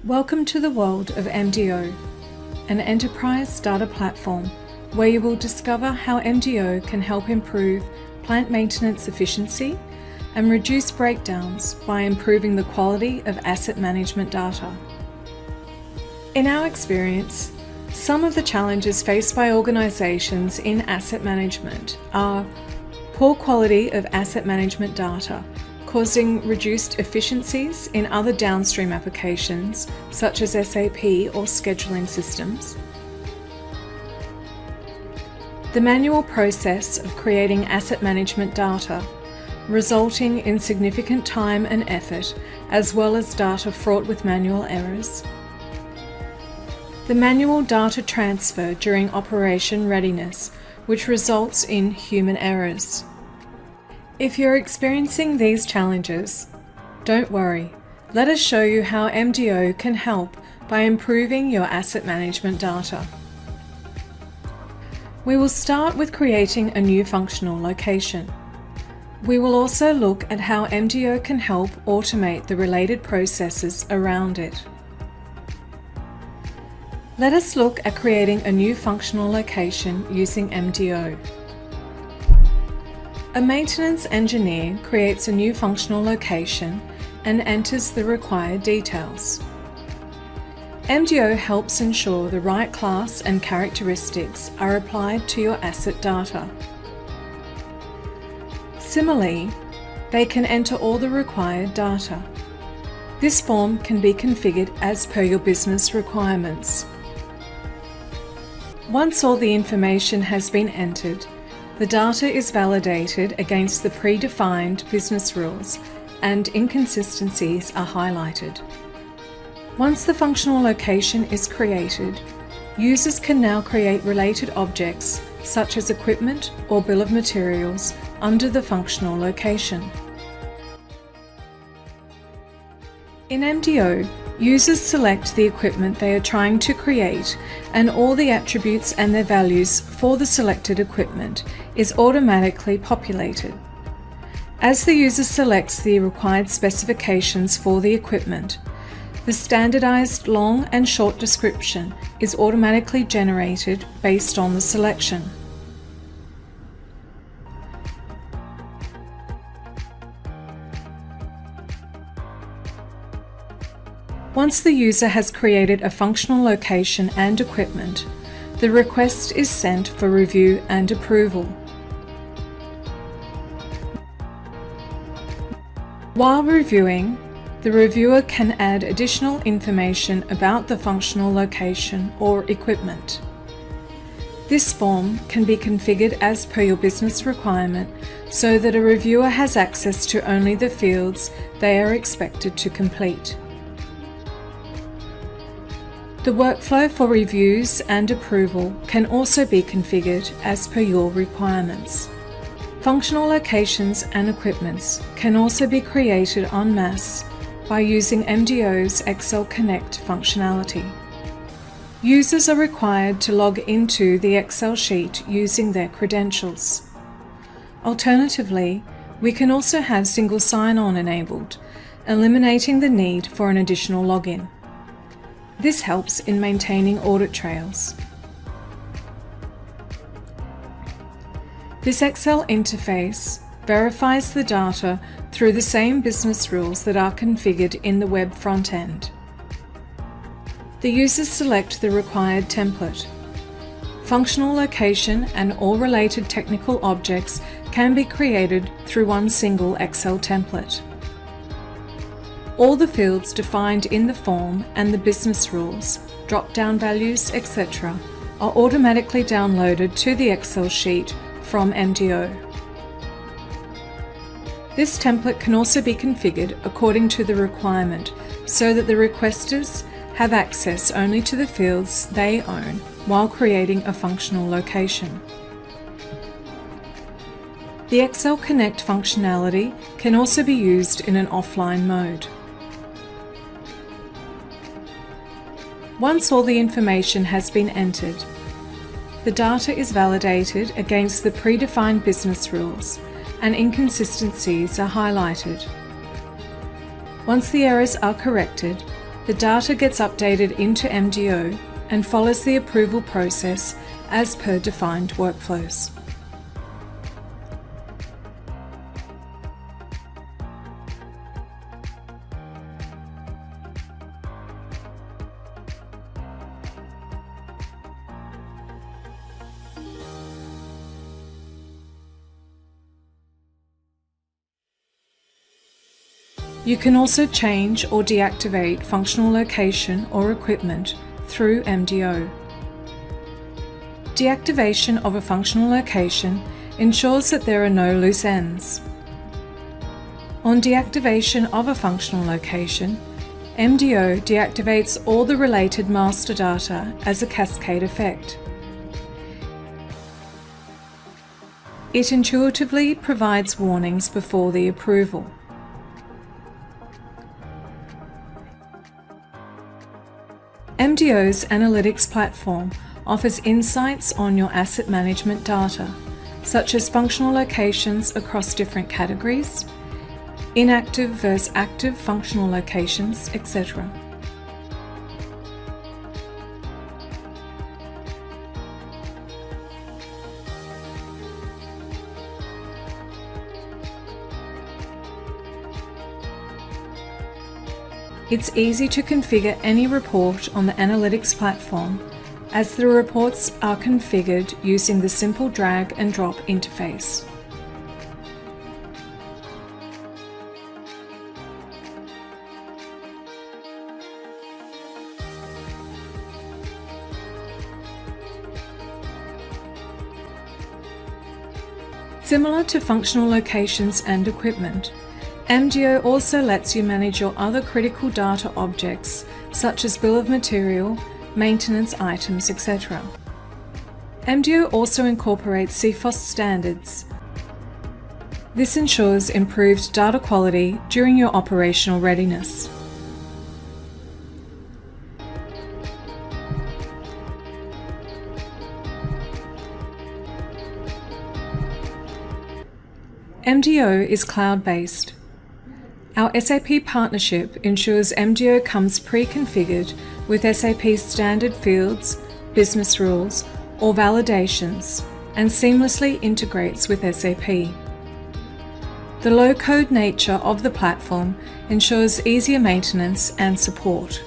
Welcome to the world of MDO, an enterprise data platform where you will discover how MDO can help improve plant maintenance efficiency and reduce breakdowns by improving the quality of asset management data. In our experience, some of the challenges faced by organizations in asset management are poor quality of asset management data, causing reduced efficiencies in other downstream applications such as SAP or scheduling systems. The manual process of creating asset management data, resulting in significant time and effort, as well as data fraught with manual errors. The manual data transfer during operation readiness, which results in human errors. If you're experiencing these challenges, don't worry. Let us show you how MDO can help by improving your asset management data. We will start with creating a new functional location. We will also look at how MDO can help automate the related processes around it. Let us look at creating a new functional location using MDO. A maintenance engineer creates a new functional location and enters the required details. MDO helps ensure the right class and characteristics are applied to your asset data. Similarly, they can enter all the required data. This form can be configured as per your business requirements. Once all the information has been entered, the data is validated against the predefined business rules and inconsistencies are highlighted. Once the functional location is created, users can now create related objects such as equipment or bill of materials under the functional location. In MDO, users select the equipment they are trying to create, and all the attributes and their values for the selected equipment is automatically populated. As the user selects the required specifications for the equipment, the standardized long and short description is automatically generated based on the selection. Once the user has created a functional location and equipment, the request is sent for review and approval. While reviewing, the reviewer can add additional information about the functional location or equipment. This form can be configured as per your business requirement so that a reviewer has access to only the fields they are expected to complete. The workflow for reviews and approval can also be configured as per your requirements. Functional locations and equipments can also be created en masse by using MDO's SupplyConnect functionality. Users are required to log into the Excel sheet using their credentials. Alternatively, we can also have single sign-on enabled, eliminating the need for an additional login. This helps in maintaining audit trails. This Excel interface verifies the data through the same business rules that are configured in the web front end. The users select the required template. Functional location and all related technical objects can be created through one single Excel template. All the fields defined in the form and the business rules, drop-down values, etc. are automatically downloaded to the Excel sheet from MDO. This template can also be configured according to the requirement so that the requesters have access only to the fields they own while creating a functional location. The SupplyConnect functionality can also be used in an offline mode. Once all the information has been entered, the data is validated against the predefined business rules and inconsistencies are highlighted. Once the errors are corrected, the data gets updated into MDO and follows the approval process as per defined workflows. You can also change or deactivate functional location or equipment through MDO. Deactivation of a functional location ensures that there are no loose ends. On deactivation of a functional location, MDO deactivates all the related master data as a cascade effect. It intuitively provides warnings before the approval. MDO's analytics platform offers insights on your asset management data, such as functional locations across different categories, inactive versus active functional locations, etc. It's easy to configure any report on the analytics platform, as the reports are configured using the simple drag and drop interface. Similar to functional locations and equipment, MDO also lets you manage your other critical data objects, such as bill of material, maintenance items, etc. MDO also incorporates CFOS standards. This ensures improved data quality during your operational readiness. MDO is cloud-based. Our SAP partnership ensures MDO comes pre-configured with SAP's standard fields, business rules, or validations, and seamlessly integrates with SAP. The low-code nature of the platform ensures easier maintenance and support.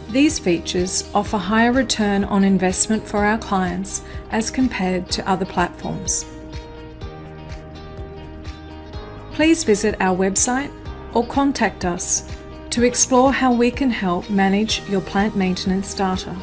These features offer higher return on investment for our clients as compared to other platforms. Please visit our website or contact us to explore how we can help manage your plant maintenance data.